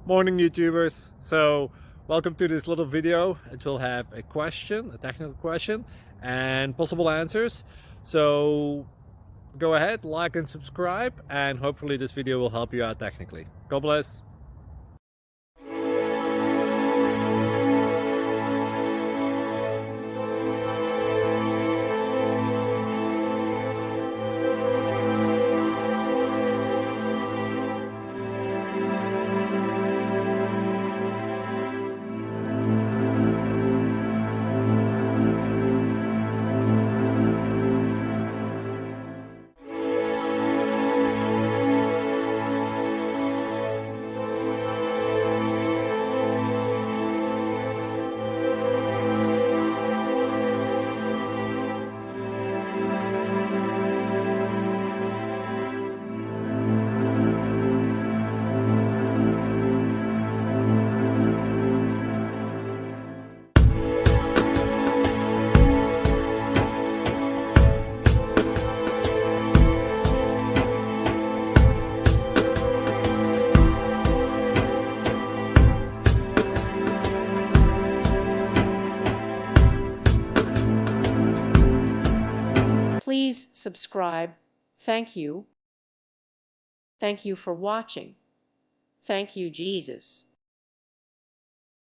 Morning YouTubers. So welcome to this little video. It will have a question, a technical question, and possible answers. So go ahead, like and subscribe, and hopefully this video will help you out technically. God bless. Please subscribe. Thank you. Thank you for watching. Thank you, Jesus.